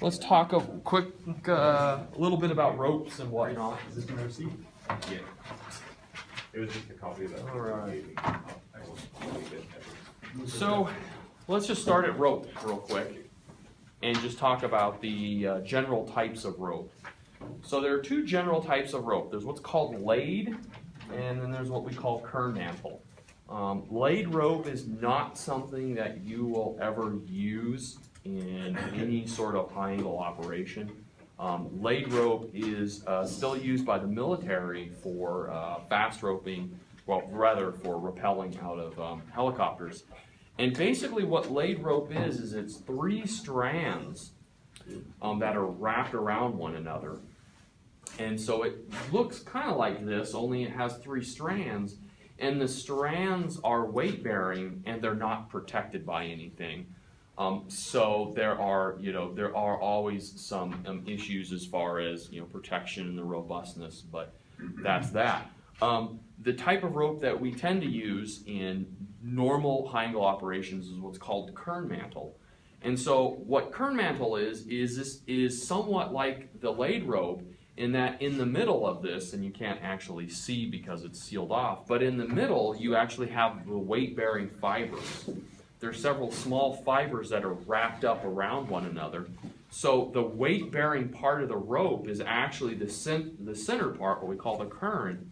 let's talk a quick, little bit about ropes and whatnot. Is this my receipt? Yeah. It was just a copy of that. All right. So let's just start at rope real quick and just talk about the general types of rope. So there are two general types of rope. There's what's called laid, and then there's what we call Kern Mantle. Laid rope is not something that you will ever use in any sort of high angle operation. Laid rope is still used by the military for fast roping, well, rather for rappelling out of helicopters. And basically what laid rope is it's three strands that are wrapped around one another. And so it looks kind of like this, only it has three strands, and the strands are weight bearing and they're not protected by anything. So there are always some issues as far as protection and the robustness, but that's that. The type of rope that we tend to use in normal high angle operations is what's called Kern Mantle. And so what Kern Mantle is somewhat like the laid rope in that in the middle of this, and you can't actually see because it's sealed off, but in the middle you actually have the weight bearing fibers. There are several small fibers that are wrapped up around one another. So the weight bearing part of the rope is actually the center part, what we call the kern.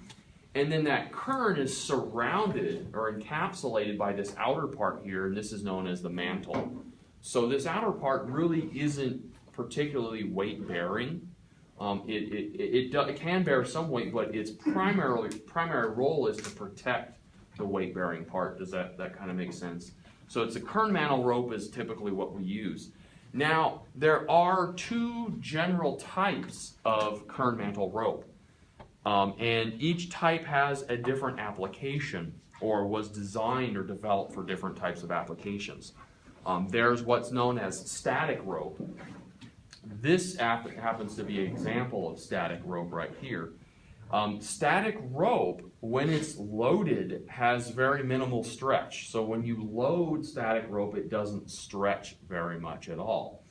And then that kern is surrounded or encapsulated by this outer part here, and this is known as the mantle. So this outer part really isn't particularly weight bearing. It can bear some weight, but its primary role is to protect the weight bearing part. Does that kind of make sense? So it's a Kern Mantle rope is typically what we use. Now there are two general types of Kern Mantle rope. And each type has a different application or was designed or developed for different types of applications. There's what's known as static rope. This happens to be an example of static rope right here. Static rope, when it's loaded, has very minimal stretch. So when you load static rope, it doesn't stretch very much at all.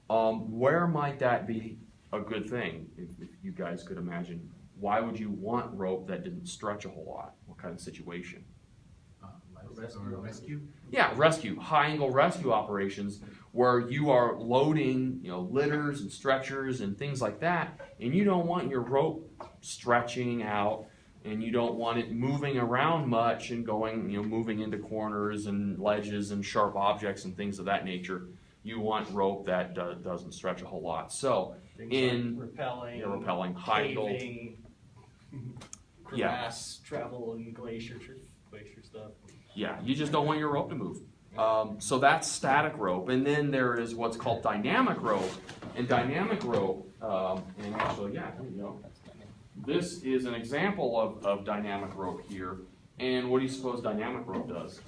Where might that be a good thing, if you guys could imagine? Why would you want rope that didn't stretch a whole lot? What kind of situation? Rescue? Yeah, rescue, high angle rescue operations where you are loading, litters and stretchers and things like that, and you don't want your rope stretching out, and you don't want it moving around much and going, moving into corners and ledges and sharp objects and things of that nature. You want rope that doesn't stretch a whole lot. So in repelling, high angle, crevasse, travel and glacier stuff. Yeah, you just don't want your rope to move. So that's static rope. And then there is what's called dynamic rope. And dynamic rope, and actually, yeah, there you go. This is an example of dynamic rope here. And what do you suppose dynamic rope does?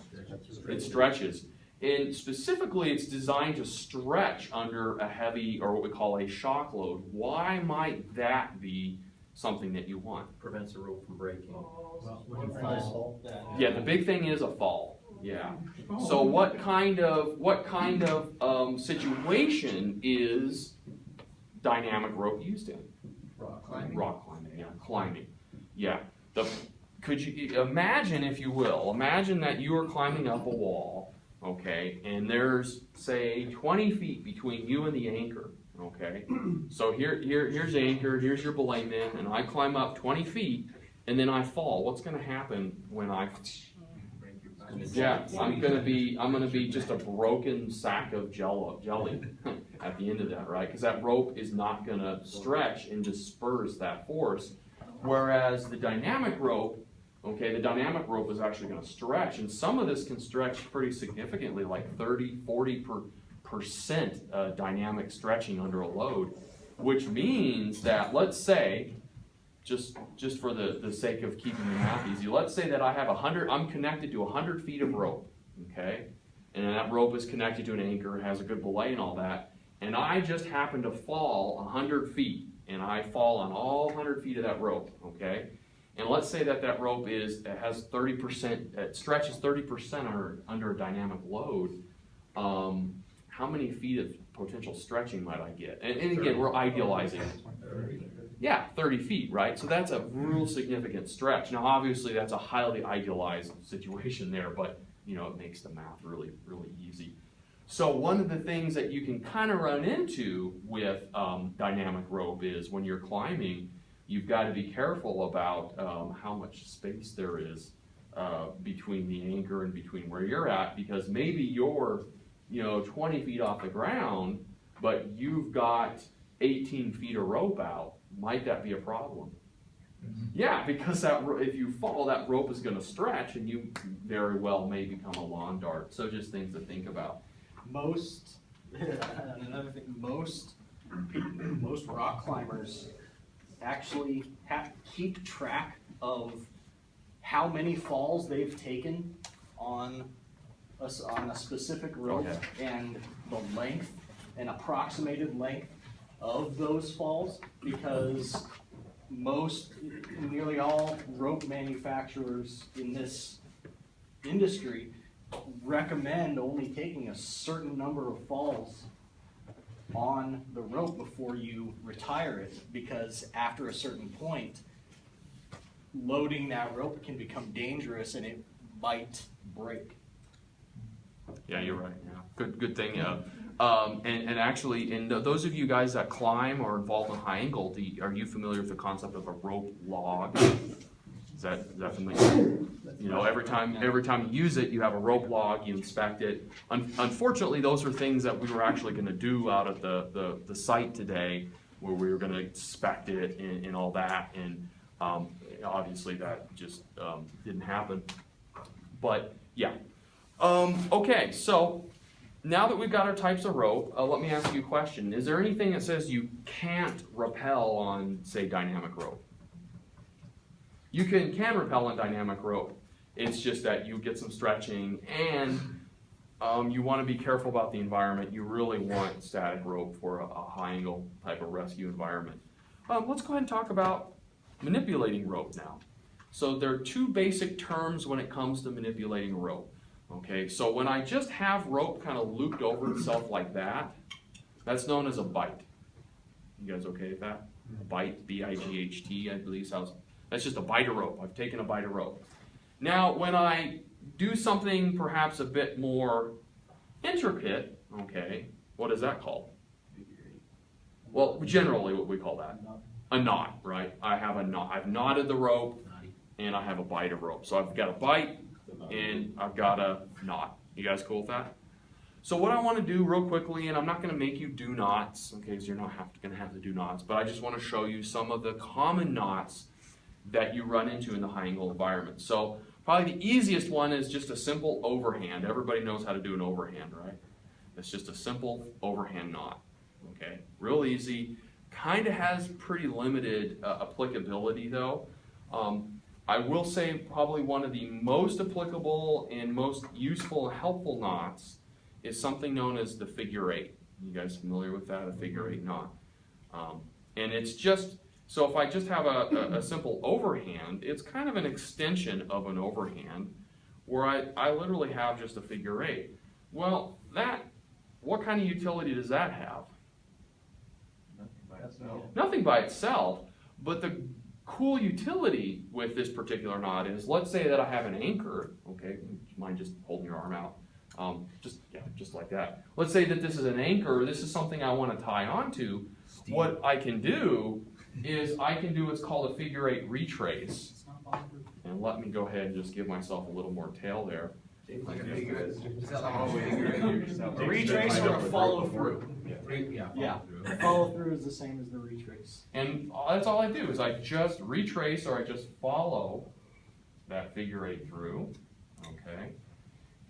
It stretches. And specifically, it's designed to stretch under a heavy, or what we call a shock load. Why might that be something that you want? Prevents the rope from breaking. Yeah, the big thing is a fall. Yeah. So what kind of situation is dynamic rope used in? Rock climbing. Rock climbing. Yeah, climbing. Yeah. Could you imagine, if you will, imagine that you are climbing up a wall, okay, and there's say 20 feet between you and the anchor. Okay, so here's the anchor, here's your belayman, and I climb up 20 feet, and then I fall. What's going to happen when I? Yeah, I'm going to be just a broken sack of jelly at the end of that, right? Because that rope is not going to stretch and disperse that force, whereas the dynamic rope, okay, the dynamic rope is actually going to stretch, and some of this can stretch pretty significantly, like 30–40% dynamic stretching under a load, which means that, let's say, just for the sake of keeping the math easy, let's say that I have I'm connected to 100 feet of rope, okay, and that rope is connected to an anchor, has a good belay and all that, and I just happen to fall 100 feet, and I fall on all 100 feet of that rope, okay, and let's say that rope has 30%, it stretches 30% under a dynamic load. How many feet of potential stretching might I get? And again, we're idealizing. Yeah, 30 feet, right? So that's a real significant stretch. Now, obviously, that's a highly idealized situation there, but you know, it makes the math really, really easy. So one of the things that you can kind of run into with dynamic rope is when you're climbing, you've got to be careful about how much space there is between the anchor and between where you're at, because maybe you're, you know, 20 feet off the ground, but you've got 18 feet of rope out. Might that be a problem? Yeah, because if you fall, that rope is going to stretch, and you very well may become a lawn dart. So just things to think about. Another thing, most rock climbers actually keep track of how many falls they've taken on a specific rope, Okay. and the length, an approximated length of those falls, because nearly all rope manufacturers in this industry recommend only taking a certain number of falls on the rope before you retire it, because after a certain point, loading that rope can become dangerous and it might break. Yeah, you're right. Yeah, good thing. Yeah, and actually, in those of you guys that climb or involved in high angle, are you familiar with the concept of a rope log? Is that familiar? You know, every time you use it, you have a rope log. You inspect it. Unfortunately, those are things that we were actually going to do out at the site today, where we were going to inspect it and all that, and obviously that just didn't happen. But yeah. Okay, so now that we've got our types of rope, let me ask you a question. Is there anything that says you can't rappel on, say, dynamic rope? You can rappel on dynamic rope. It's just that you get some stretching, and you want to be careful about the environment. You really want static rope for a high angle type of rescue environment. Let's go ahead and talk about manipulating rope now. So there are two basic terms when it comes to manipulating rope. Okay, so when I just have rope kind of looped over itself like that, that's known as a bight. You guys okay with that? Bight, B-I-G-H-T, I believe sounds. That's just a bight of rope. I've taken a bight of rope. Now, when I do something perhaps a bit more intricate, okay, what is that called? Well, generally what we call that. A knot, right? I have a knot. I've knotted the rope, and I have a bight of rope. So I've got a bight, and I've got a knot. You guys cool with that? So what I want to do real quickly, and I'm not going to make you do knots, okay, because you're not going to have to do knots, but I just want to show you some of the common knots that you run into in the high angle environment. So probably the easiest one is just a simple overhand. Everybody knows how to do an overhand, right? It's just a simple overhand knot, okay? Real easy. Kind of has pretty limited applicability though. I will say probably one of the most applicable and most useful and helpful knots is something known as the figure eight. You guys familiar with that, a figure eight knot? And it's just, so if I just have a simple overhand, it's kind of an extension of an overhand where I literally have just a figure eight. Well, what kind of utility does that have? Nothing by itself, but the cool utility with this particular knot is, let's say that I have an anchor, okay, would you mind just holding your arm out? Just like that. Let's say that this is an anchor, this is something I want to tie onto. What I can do is I can do what's called a figure eight retrace. And let me go ahead and just give myself a little more tail there. Like a figure. A retrace or a follow through? Yeah. Follow through is the same as the retrace. And that's all I do is I just retrace or I just follow that figure eight through. Okay.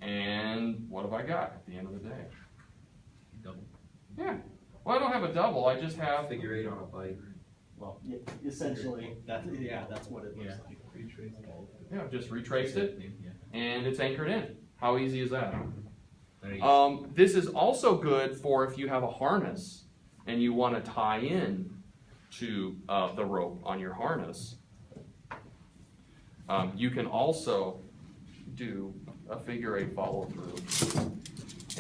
And what have I got at the end of the day? Double. Yeah. Well, I don't have a double. I just have Figure eight on a bike. Well, yeah, essentially, that's what it looks like. Yeah, just retraced it, and it's anchored in. How easy is that? This is also good for if you have a harness and you want to tie in to the rope on your harness. You can also do a figure eight follow through.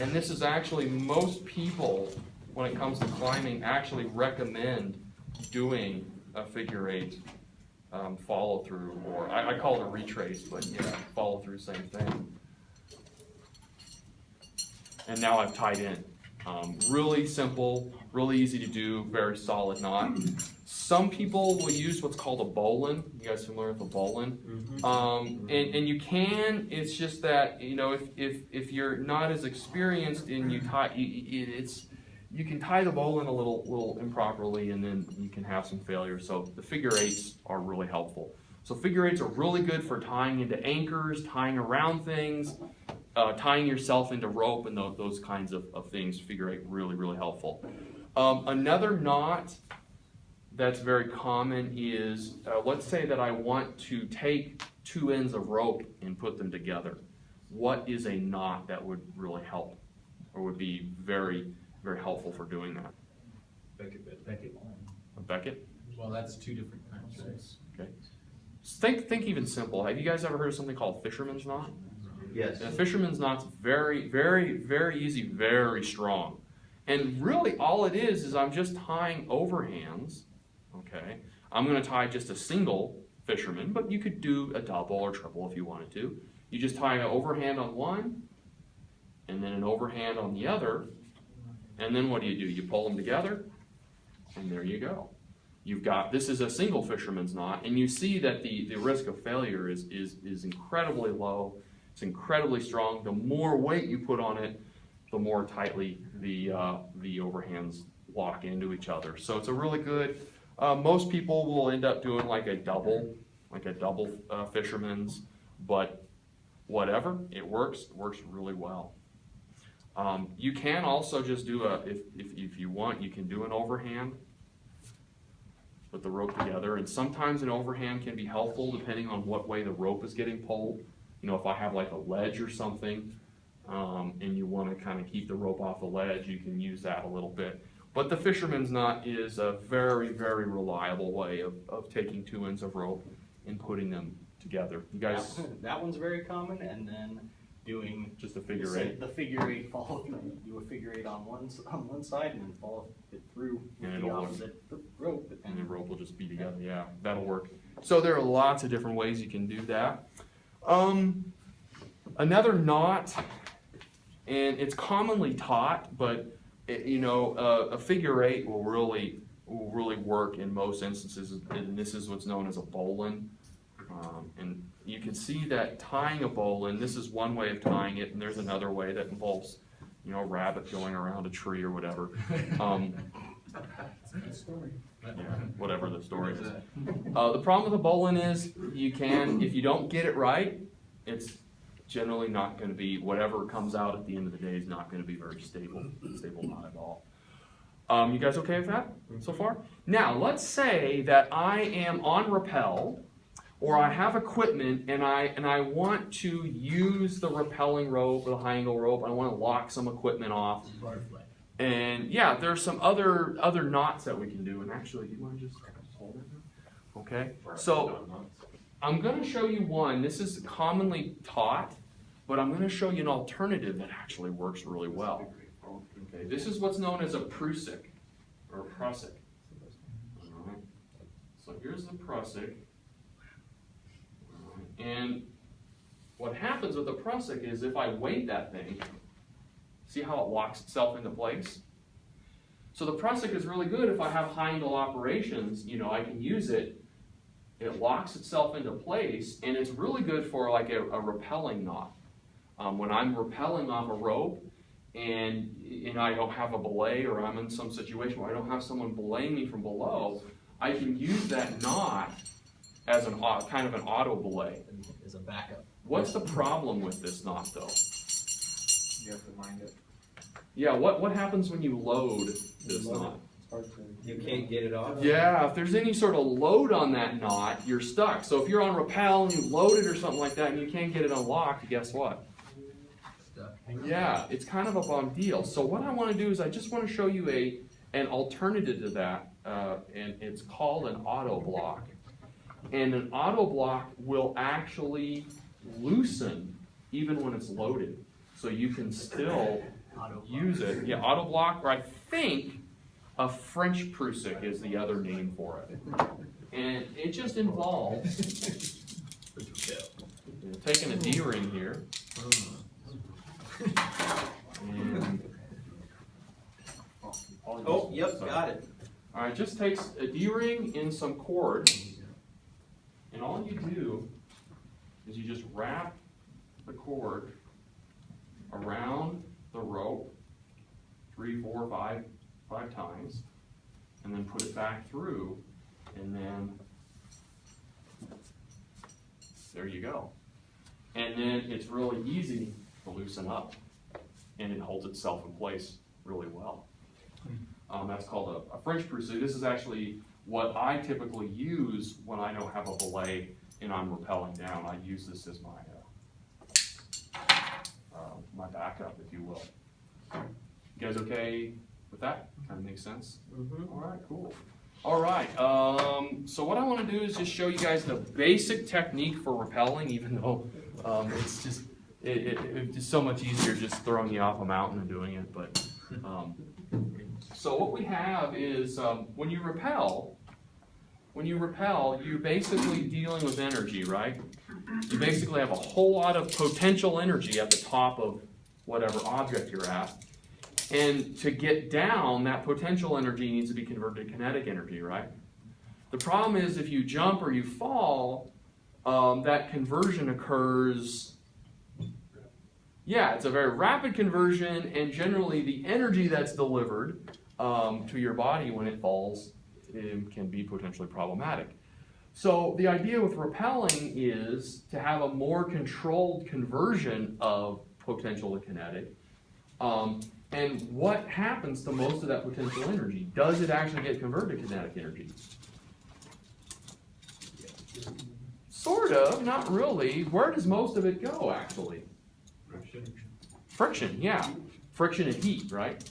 And this is actually, most people when it comes to climbing, actually recommend doing a figure eight follow through, or I call it a retrace, but yeah, follow through, same thing. And now I've tied in. Really simple, really easy to do, very solid knot. Some people will use what's called a Bowline. You guys familiar with a Bowline? And you can. It's just that, you know, if you're not as experienced and you tie, you can tie the Bowline a little improperly, and then you can have some failure. So the figure eights are really helpful. So figure eights are really good for tying into anchors, tying around things, tying yourself into rope, and those kinds of things. Figure eight really helpful. Another knot that's very common is, let's say that I want to take two ends of rope and put them together. What is a knot that would really help, or would be very helpful for doing that? Beckett. A Beckett? Well, that's two different kinds, right? Okay. Think even simple. Have you guys ever heard of something called fisherman's knot? Yes. A fisherman's knot's very easy, very strong. And really all it is I'm just tying overhands, okay? I'm gonna tie just a single fisherman, but you could do a double or triple if you wanted to. You just tie an overhand on one, and then an overhand on the other, and then what do? You pull them together, and there you go. You've got, this is a single fisherman's knot, and you see that the risk of failure is incredibly low. It's incredibly strong. The more weight you put on it, the more tightly the overhands lock into each other. So it's a really good, most people will end up doing like a double fisherman's, but whatever, it works really well. You can also just do if you want, you can do an overhand, put the rope together, and sometimes an overhand can be helpful depending on what way the rope is getting pulled. You know, if I have like a ledge or something, and you want to kind of keep the rope off the ledge, you can use that a little bit. But the fisherman's knot is a very reliable way of taking two ends of rope and putting them together. You guys, that one's very common, and then doing just a figure eight. The figure eight follow through. You do a figure eight on one side, and then follow it through with the opposite rope. And the rope will just be together. Yeah, that'll work. So there are lots of different ways you can do that. Another knot, and it's commonly taught, but a figure eight will really work in most instances, and this is what's known as a Bowline. And you can see that tying a Bowline, this is one way of tying it, and there's another way that involves, a rabbit going around a tree or whatever. Yeah, whatever the story is. The problem with a Bowline is if you don't get it right, it's generally not going to be, whatever comes out at the end of the day is not going to be very stable knot at all. You guys okay with that so far? Now, let's say that I am on rappel, or I have equipment and I want to use the rappelling rope or the high angle rope. I want to lock some equipment off. And yeah, there's some other knots that we can do. And actually, do you want to just hold it now? Okay. So I'm going to show you one. This is commonly taught, but I'm going to show you an alternative that actually works really well. Okay. This is what's known as a Prusik or Prusik. All right. So here's the Prusik. And what happens with the Prusik is if I weight that thing, see how it locks itself into place? So the Prusik is really good if I have high angle operations, I can use it. It locks itself into place, and it's really good for like a rappelling knot. When I'm rappelling off a rope and I don't have a belay, or I'm in some situation where I don't have someone belaying me from below, I can use that knot as kind of an auto belay. As a backup. What's the problem with this knot though? You have to mind it. Yeah, what happens when you load this knot? You can't get it off? Yeah, if there's any sort of load on that knot, you're stuck. So if you're on rappel and you load it or something like that and you can't get it unlocked, guess what? Stuck. Yeah, it's kind of a bum deal. So what I want to do is I just want to show you an alternative to that, and it's called an auto block. And an auto block will actually loosen even when it's loaded. So you can still use it. Yeah, auto block, or I think a French Prusik is the other name for it. And it just involves taking a D-ring here. And, Oh, yep, got it. all right, just takes a D-ring in some cord, and all you do is you just wrap the cord around the rope 3, 4, 5 times, and then put it back through, and then there you go. And then it's really easy to loosen up, and it holds itself in place really well. That's called a French Prusik. This is actually what I typically use when I don't have a belay and I'm rappelling down. I use this as my backup, if you will. You guys okay with that? Kind of makes sense? All right, cool. All right, so what I want to do is just show you guys the basic technique for rappelling, even though it's just it's so much easier just throwing you off a mountain and doing it. But so what we have is when you rappel, you're basically dealing with energy, right? You basically have a whole lot of potential energy at the top of whatever object you're at. And to get down, that potential energy needs to be converted to kinetic energy, right? The problem is if you jump or you fall, that conversion occurs, yeah, it's a very rapid conversion, and generally the energy that's delivered to your body when it falls can be potentially problematic. So the idea with rappelling is to have a more controlled conversion of potential to kinetic. And what happens to most of that potential energy? Does it actually get converted to kinetic energy? Sort of, not really. Where does most of it go, actually? Friction, yeah. Friction and heat, right?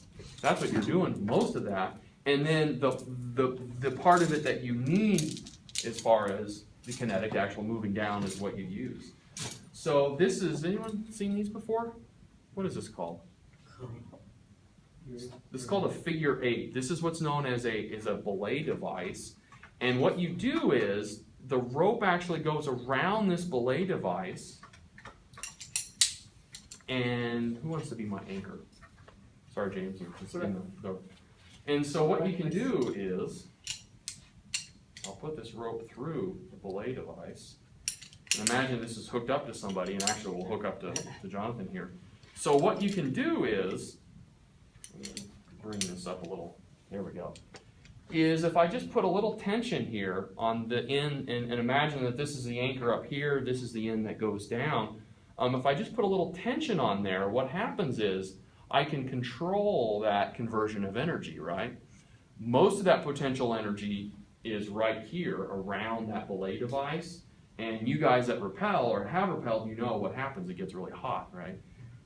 That's what you're doing, most of that. And then the part of it that you need as far as the kinetic actual moving down is what you use. So this is, anyone seen these before? What is this called? This is called a figure 8. This is what's known as a belay device. And what you do is the rope actually goes around this belay device. And who wants to be my anchor? Sorry, James. And so what you can do is, I'll put this rope through the belay device. And imagine this is hooked up to somebody, and actually we'll hook up to Jonathan here. So what you can do is, bring this up a little, there we go, is if I just put a little tension here on the end, and imagine that this is the anchor up here, this is the end that goes down. If I just put a little tension on there, what happens is I can control that conversion of energy, right? Most of that potential energy is right here around that belay device. And you guys that rappel or have rappelled, you know what happens. It gets really hot, right?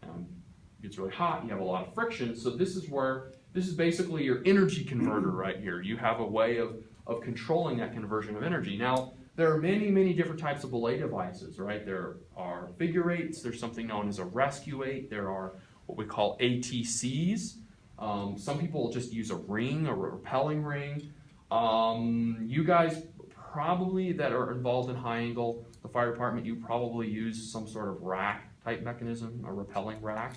It gets really hot, you have a lot of friction. So this is basically your energy converter right here. You have a way of controlling that conversion of energy. Now, there are many, many different types of belay devices, right? There are figure 8s, there's something known as a rescue 8, there are what we call ATCs. Some people just use a ring, a repelling ring. You guys probably that are involved in high angle, the fire department, you probably use some sort of rack type mechanism, a repelling rack,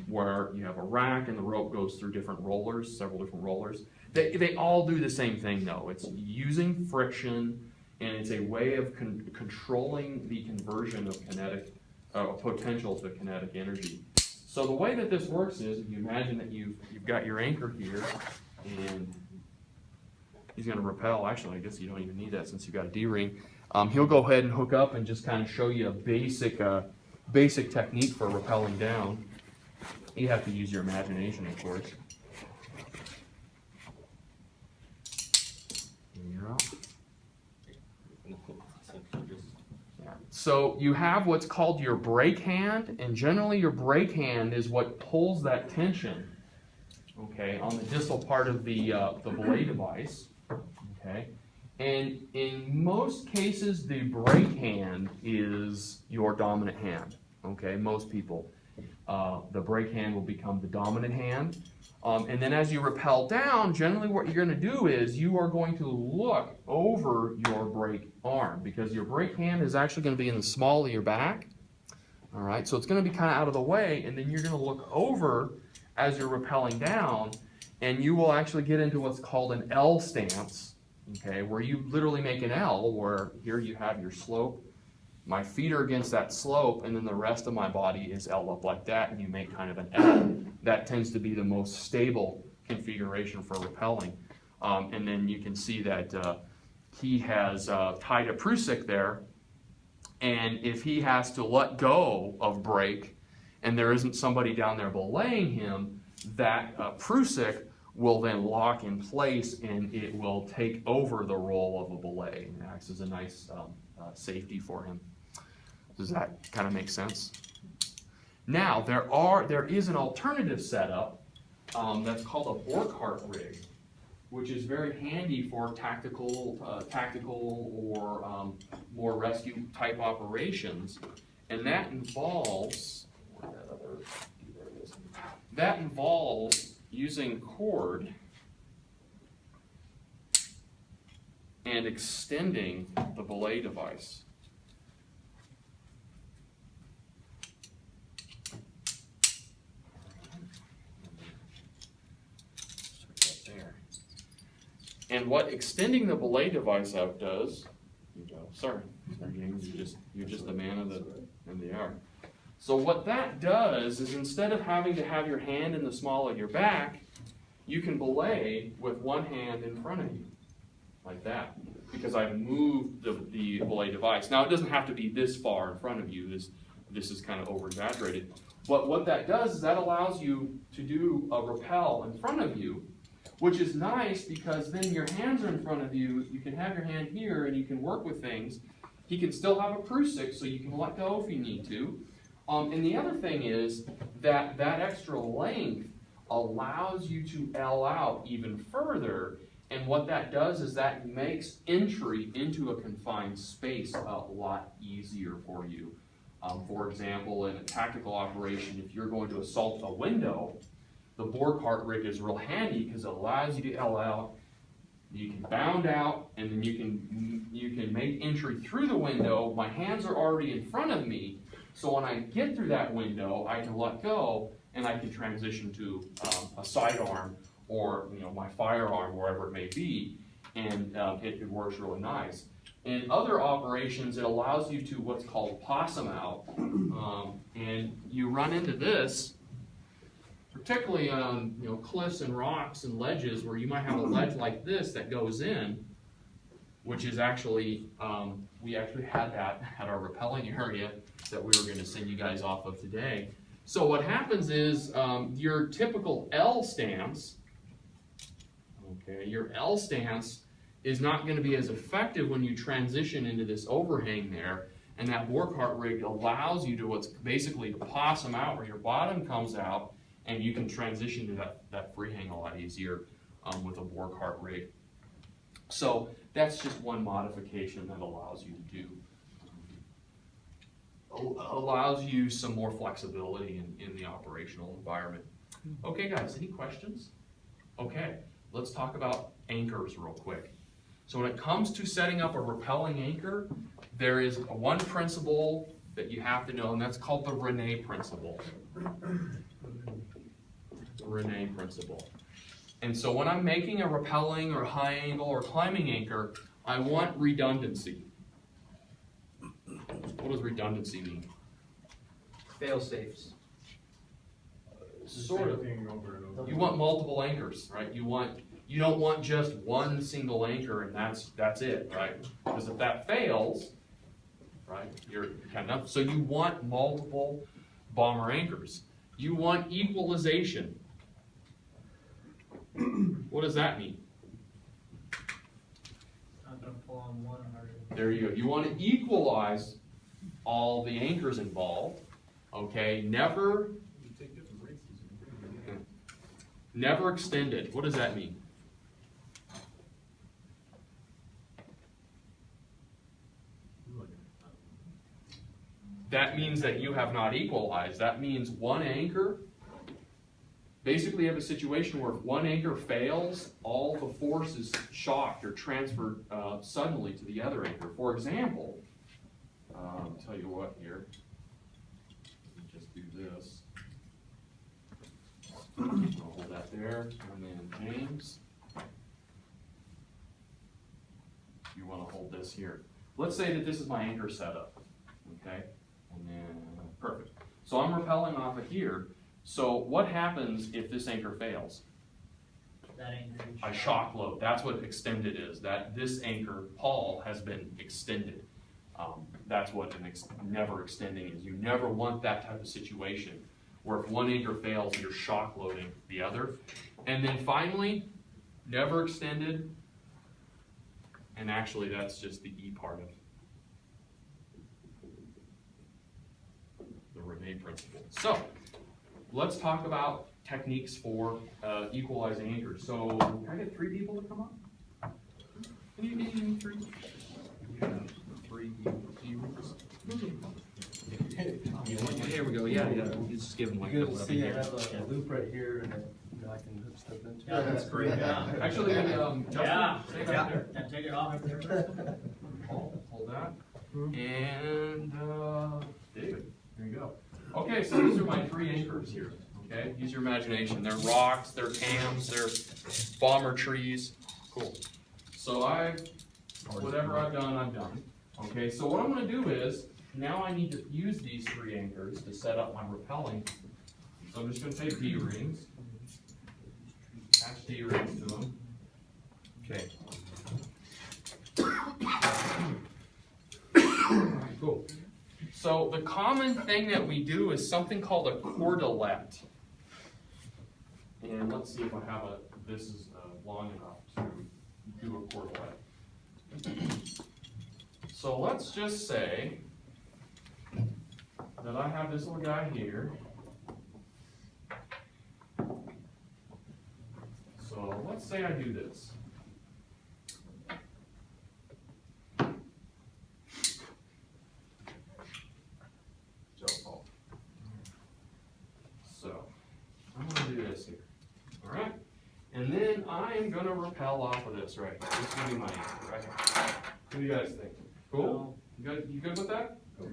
where you have a rack and the rope goes through different rollers, several different rollers. They all do the same thing though. It's using friction, and it's a way of controlling the conversion of kinetic potential to kinetic energy. So the way that this works is, if you imagine that you've got your anchor here, and he's going to rappel. Actually, I guess you don't even need that since you've got a D-ring. He'll go ahead and hook up and just kind of show you a basic technique for rappelling down. You have to use your imagination, of course. Yeah. So you have what's called your brake hand, and generally your brake hand is what pulls that tension, okay, on the distal part of the belay device, okay. And in most cases, the brake hand is your dominant hand, okay, most people. the brake hand will become the dominant hand. And then as you rappel down, generally what you're going to do is you are going to look over your brake arm, because your brake hand is actually going to be in the small of your back. All right, so it's going to be kind of out of the way, and then you're going to look over as you're rappelling down, and you will actually get into what's called an L stance, okay, where you literally make an L, where here you have your slope. My feet are against that slope, and then the rest of my body is L up like that, and you make kind of an L. That tends to be the most stable configuration for rappelling. And then you can see that he has tied a Prusik there, and if he has to let go of brake, and there isn't somebody down there belaying him, that Prusik will then lock in place, and it will take over the role of a belay, and acts as a nice safety for him. Does that kind of make sense? Now, there is an alternative setup that's called a Borkhart Rig, which is very handy for tactical or more rescue type operations, and that involves using cord and extending the belay device. And what extending the belay device out does, sorry, you're just the man of the hour. So what that does is, instead of having to have your hand in the small of your back, you can belay with one hand in front of you, like that, because I've moved the belay device. Now, it doesn't have to be this far in front of you. This is kind of over-exaggerated. But what that does is that allows you to do a rappel in front of you, which is nice because then your hands are in front of you. You can have your hand here and you can work with things. He can still have a Prusik, so you can let go if you need to. And the other thing is that that extra length allows you to L out even further. And what that does is that makes entry into a confined space a lot easier for you. For example, in a tactical operation, if you're going to assault a window, the Borkhart Rig is real handy because it allows you to L out. You can bound out, and then you can make entry through the window. My hands are already in front of me, so when I get through that window, I can let go, and I can transition to a sidearm or my firearm, wherever it may be, and it works really nice. In other operations, it allows you to what's called possum out, and you run into this, particularly on cliffs and rocks and ledges, where you might have a ledge like this that goes in, which is actually, we actually had that at our rappelling area that we were going to send you guys off of today. So what happens is your typical L stance, okay, your L stance is not going to be as effective when you transition into this overhang there, and that Borkhart Rig allows you to what's basically to possum out, where your bottom comes out, and you can transition to that freehang a lot easier with a Borkhart Rig. So that's just one modification that allows you to do. Allows you some more flexibility in the operational environment. Okay guys, any questions? Okay, let's talk about anchors real quick. So when it comes to setting up a rappelling anchor, there is one principle that you have to know, and that's called the Retrace principle. The Retrace principle. And so when I'm making a rappelling or high angle or climbing anchor, I want redundancy. What does redundancy mean? Fail safes. Sort of. You want multiple anchors, right? You don't want just one single anchor and that's it, right? Because if that fails, right, you're kind of, so you want multiple bomber anchors. You want equalization. What does that mean? Not gonna pull on one harder. There you go. You want to equalize all the anchors involved. Okay, never extended. What does that mean? that means that you have not equalized. That means one anchor, basically you have a situation where if one anchor fails, all the force is shocked or transferred suddenly to the other anchor. For example, I'll tell you what here, let me just do this. I'll hold that there, and then James, you want to hold this here. Let's say that this is my anchor setup, okay? And then, perfect. So I'm rappelling off of here. So what happens if this anchor fails? That anchor. I shock load. That's what extended is. That this anchor, Paul, has been extended. That's what an never extending is. You never want that type of situation where if one anchor fails, you're shock loading the other. And then finally, never extended. And actually, that's just the E part of the René principle. So let's talk about techniques for equalizing anchors. So can I get 3 people to come up? Can you give me 3? Yeah, 3 E-rings. Here we go. Yeah. Just give them like Good to see I have a loop right here and I can hook stuff into. Yeah, that's great. Actually, Justin, stay back there. And take it off if there. Hold that. And David, there you go. Okay, so these are my 3 anchors here. Okay, use your imagination. They're rocks, they're cams, they're bomber trees. Cool. So whatever I've done, I've done. Okay, so what I'm going to do is, now I need to use these 3 anchors to set up my rappelling. So I'm just going to take D-rings, attach D-rings to them. Okay. Alright, cool. So the common thing that we do is something called a cordelette. And let's see if I have this is long enough to do a cordelette. So let's just say that I have this little guy here. So let's say I do this. So I'm going to do this here. All right? And then I am going to rappel off of this right here. This is going to be my answer right here. What do you guys think? Cool? You good with that? Yeah.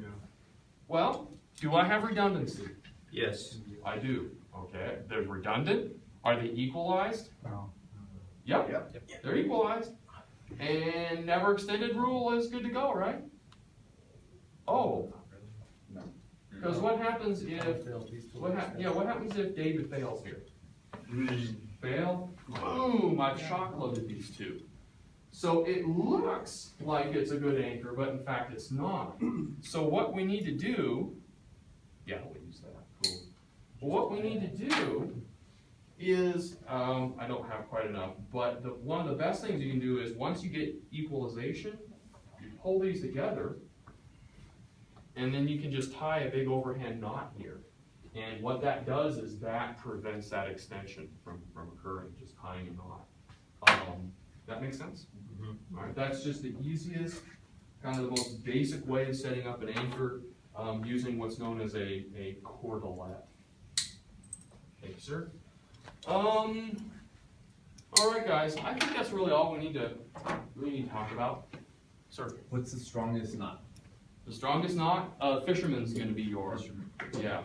Well, do I have redundancy? Yes. I do. Okay. They're redundant. Are they equalized? No. Yep. They're equalized. And never extended rule is good to go, right? Oh. Because what happens if what happens if David fails here? Fail. Boom! I've shock loaded these 2. So it looks like it's a good anchor, but in fact it's not. So what we need to do, we'll use that. Cool. Well, what we need to do is, I don't have quite enough, but one of the best things you can do is once you get equalization, you pull these together, and then you can just tie a big overhand knot here. And what that does is that prevents that extension from occurring, just tying a knot. That makes sense? Mm-hmm. All right, that's just the easiest, kind of the most basic way of setting up an anchor using what's known as a cordelette. Thank you, sir. All right, guys, I think that's really all we need to talk about. Sir? What's the strongest knot? The strongest knot? Fisherman's going to be yours. Yeah.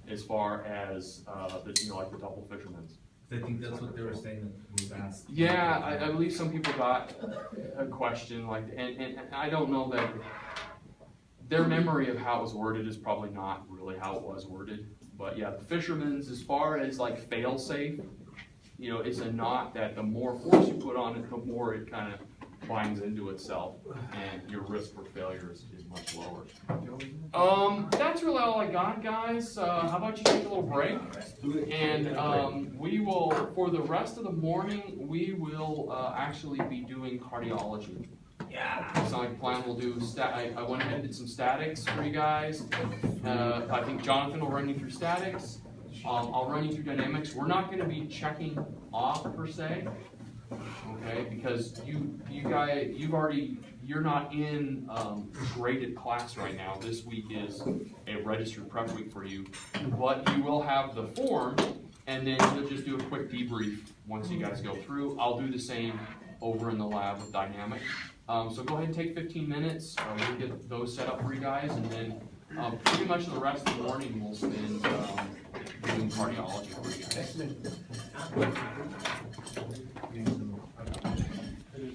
As far as like the double fisherman's. I think that's what they were saying that was asked. Yeah, I believe some people got a question like, and I don't know that their memory of how it was worded is probably not really how it was worded. But yeah, the fisherman's, as far as like fail safe, it's a knot that the more force you put on it, the more it kind of binds into itself, and your risk for failure is much lower. That's really all I got, guys. How about you take a little break? And we will, for the rest of the morning, we will actually be doing cardiology. Yeah. It's not like a plan. We'll do I went ahead and did some statics for you guys. I think Jonathan will run you through statics. I'll run you through dynamics. We're not going to be checking off per se. okay? Because you're not in graded class right now. This week is a registered prep week for you, but you will have the form, and then you'll just do a quick debrief once you guys go through. I'll do the same over in the lab with Dynamic. So go ahead and take 15 minutes. We'll get those set up for you guys, and then pretty much the rest of the morning we'll spend doing cardiology for you guys.